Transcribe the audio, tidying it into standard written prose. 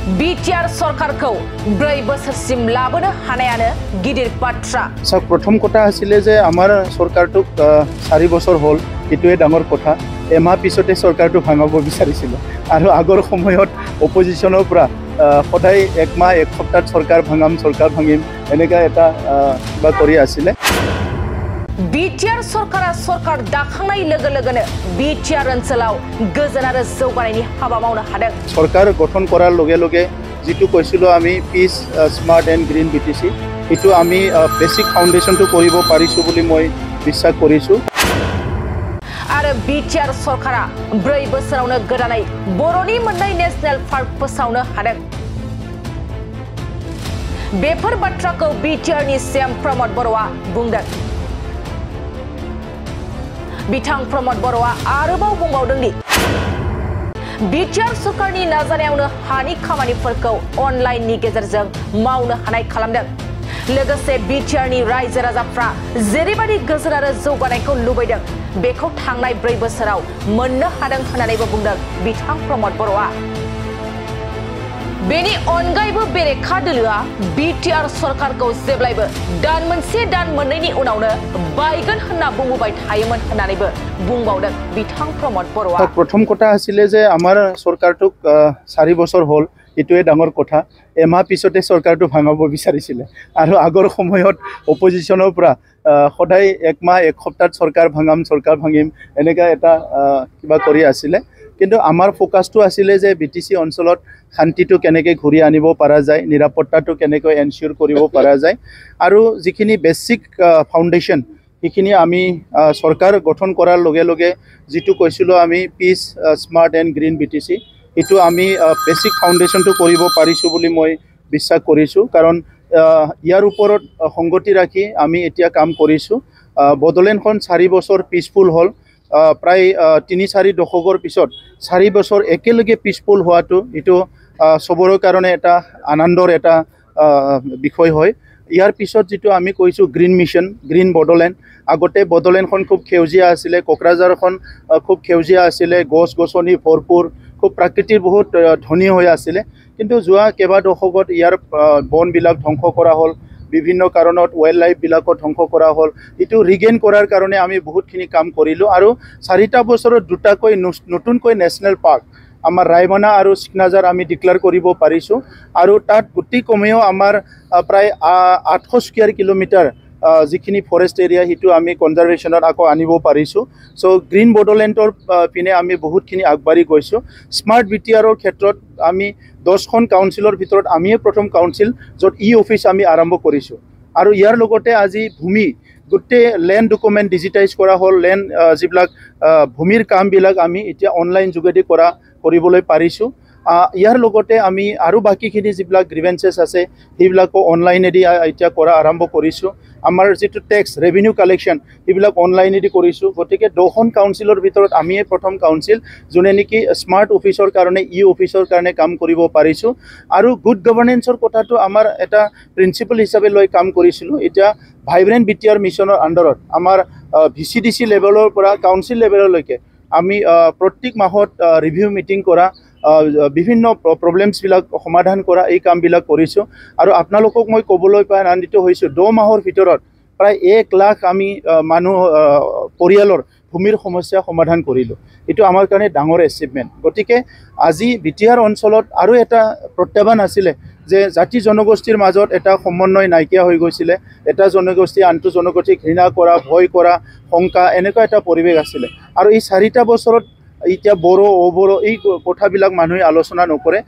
BTR सरकारखौ 4 बोसोरसिम लाबोनो हानायानो गिदिर बाथ्रा। प्रथम कथा आছিলে जे आमार सरकारटुक 4 বছৰ হল এটোৱে ডাঙৰ কথা। এমাহ পিছতে सरकारटु ভাঙাব বিচাৰিছিল আৰু আগৰ সময়ত অপজিশনৰ পৰা সদায় এক মাহ এক সপ্তাহ सरकार ভাঙিম এনেকা এটা কিবা কৰি আছিলে। बिटिआर सरकार दाखांनाय लोगो लोगोनो बिटिआर ओनसोलाव गोजोन आरो जौगानायनि हाबा मावनो हादों। सरकार गठन करार लगे लगे जितु কৈছিলো আমি পিস স্মাर्ट एंड ग्रीन बीटीसी এটো আমি বেসিক ফাউন্ডেশনটো কৰিব পাৰিছো বুলি মই বিশ্বাস কৰিছো। आरो बिटिआर सरकारा 4 बोसोरावनो गोदानै बर'नि मोननै नेशनेल पार्क फोसावनो हादों। बेफोर बाथ्राखौ बिटिआरनि सीएम प्रमोद बर'आ बुंदों। बिथां प्रमोद बर'आ आरोबाव बुंबावदों दि बिटिआर सरकारनि नाजानायावनो हानि खामानिफोरखौ अनलाइननि गेजेरजों मावनो हानाय खालामदों। लोगोसे बिटिआरनि रायजो राजाफ्रा जेरैबायदि गोजोन आरो जौगानायखौ लुबैदों बेखौ थांनाय 4 बोसोराव मोननो हादों होननानैबो बुंदों बिथां प्रमोद बर'आ। बेनि अनगायैबो बेरेखा दोलोआ बिटिआर सरकारखौ जेब्लायबो दान मोनसे दान मोननैनि उनावनो बायगोन होनना बुंबाय थायोमोन होननानैबो बुंबावदों बिथां प्रमोद बर'आ। प्रथम कथा आছিলে যে আমাৰ सरकारटुक 4 বছৰ হল এটোৱে ডাঙৰ কথা। এমাহ পিছতে सरकारटु ভাঙাব বিচাৰিছিল আৰু আগৰ সময়ত অপজিশনৰ পৰা সদায় এক মাহ এক সপ্তাহ सरकार ভাঙিম এনেকা এটা কিবা কৰি আছিলে। কিন্তু আমাৰ ফোকাসটো আছিলে যে বিটিসি অঞ্চলত শান্তিটো কেনেকৈ ঘূৰি আনিব পৰা যায়, নিৰাপত্তাটো কেনেকৈ এনশিওৰ কৰিব পৰা যায় আৰু যিখিনি বেসিক ফাউন্ডেশন সেইখিনি আমি सरकार গঠন কৰাৰ লগে লগে जितु কৈছিলো আমি পিস স্মাर्ट एंड ग्रीन बीटीसी এটো আমি বেসিক ফাউন্ডেশনটো কৰিব পাৰিছো বুলি মই বিশ্বাস কৰিছো। কাৰণ ইয়াৰ ওপৰত সংগতি ৰাখি আমি এতিয়া কাম কৰিছো। বদলেনখন 4 বছৰ পিসফুল হল। প্ৰায় 3-4 দশকৰ পিছত 4 বছৰ একেলগে পিসফুল হোৱাটো এটো সবৰ কাৰণে এটা আনন্দৰ এটা বিষয় হয়। ইয়াৰ পিছত যেটো আমি কৈছো গ্ৰীণ মিশন, গ্ৰীণ বডলেণ্ড। আগতে বডলেণ্ডখন খুব খেউজিয়া আছিলে, কোকৰাঝাৰখন খুব খেউজিয়া আছিলে, গছ গছনি ভৰপুৰ, খুব প্ৰাকৃতিক বহুত ধনী হৈ আছিলে। কিন্তু যোৱা কেবা দশকত ইয়াৰ বনবিলাক ধ্বংস কৰা হল, বিভিন্ন কাৰণত ওয়াইল্ড লাইফ বিলাকত ধ্বংস কৰা হল। এটো ৰিগেইন কৰাৰ কাৰণে আমি বহুতখিনি কাম কৰিলো আৰু 4টা বছৰত দুটাকৈ নতুনকৈ নেশনেল পাৰ্ক আমাৰ ৰায়মনা আৰু চিকনাজাৰ আমি ডিক্লেয়াৰ কৰিব পাৰিছো আৰু তাত গুটি কমেও আমাৰ প্ৰায় 800 স্কয়াৰ কিলোমিটাৰ যিখিনি ফৰেষ্ট এৰিয়া হিটো আমি কনজাৰভেশনত আকৌ আনিব পাৰিছো। সো গ্ৰীণ বডলেণ্ডৰ পিনে আমি বহুতখিনি আগবাঢ়ি গৈছো। স্মাৰ্ট বিটিআৰৰ ক্ষেত্ৰত আমি 10খন কাউন্সিলৰ ভিতৰত আমিয়ে প্ৰথম কাউন্সিল য'ত অফিস আমি আৰম্ভ কৰিছো আৰু ইয়াৰ লগতে আজি ভূমি গোটেই ল্যান্ড ডকুমেন্ট ডিজিটাইজ কৰা হল। ল্যান্ড যিবিলাক ভূমিৰ কামবিলাক আমি এতিয়া অনলাইন যোগেদি কৰিবলৈ পাৰিছো। ইয়াৰ লগতে আমি আৰু বাকিখিনি যিবিলাক গ্ৰিভেন্সেস আছে সেইবিলাকো অনলাইনেদি এতিয়া কৰা আৰম্ভ কৰিছো। আমাৰ যেটো টেক্স ৰেভিনিউ কালেকশন এইবিলাক অনলাইনেদি কৰিছো। গতিকে 2খন কাউন্সিলৰ ভিতৰত আমিয়ে প্ৰথম কাউন্সিল যোনে নেকি স্মাৰ্ট অফিসৰ কাৰণে অফিসৰ কাৰণে কাম কৰিব পাৰিছো আৰু গুড গভৰ্নেন্সৰ কথাটো আমাৰ এটা প্ৰিন্সিপল হিচাপে লৈ কাম কৰিছিলো। এতিয়া ভাইব্ৰেন্ট বিটিআৰ মিশনৰ আন্ডাৰত আমাৰ ভিসিডিসি লেভেলৰ পৰা কাউন্সিল লেভেললৈকে আমি প্ৰত্যেক মাহত ৰিভিউ মিটিং কৰা, বিভিন্ন প্ৰবলেমছ বিলাক সমাধান কৰা এই কামবিলাক কৰিছো আৰু আপোনালোকক মই ক'বলৈ পাই আনন্দিত হৈছো 2 মাহৰ ভিতৰত প্ৰায় 1 লাখ আমি মানুহ পৰিয়ালৰ ভূমিৰ সমস্যা সমাধান কৰিলো। এটো আমাৰ কাৰণে ডাঙৰ এচিভমেন্ট। গতিকে আজি বিটিআৰ অঞ্চলত আৰু এটা প্ৰত্যাহ্বান আছিলে যে জাতি জনগোষ্ঠীৰ মাজত এটা সমন্বয় নাইকিয়া হৈ গৈছিলে। এটা জনগোষ্ঠী আনটো জনগোষ্ঠী ঘৃণা কৰা, ভয় কৰা, শংকা এনেকুৱা এটা পৰিৱেশ আছিলে আৰু এই 4টা বছৰত এতিয়া বড়ো অবড়ো এই কথাবিলাক মানুহে আলোচনা নকৰে।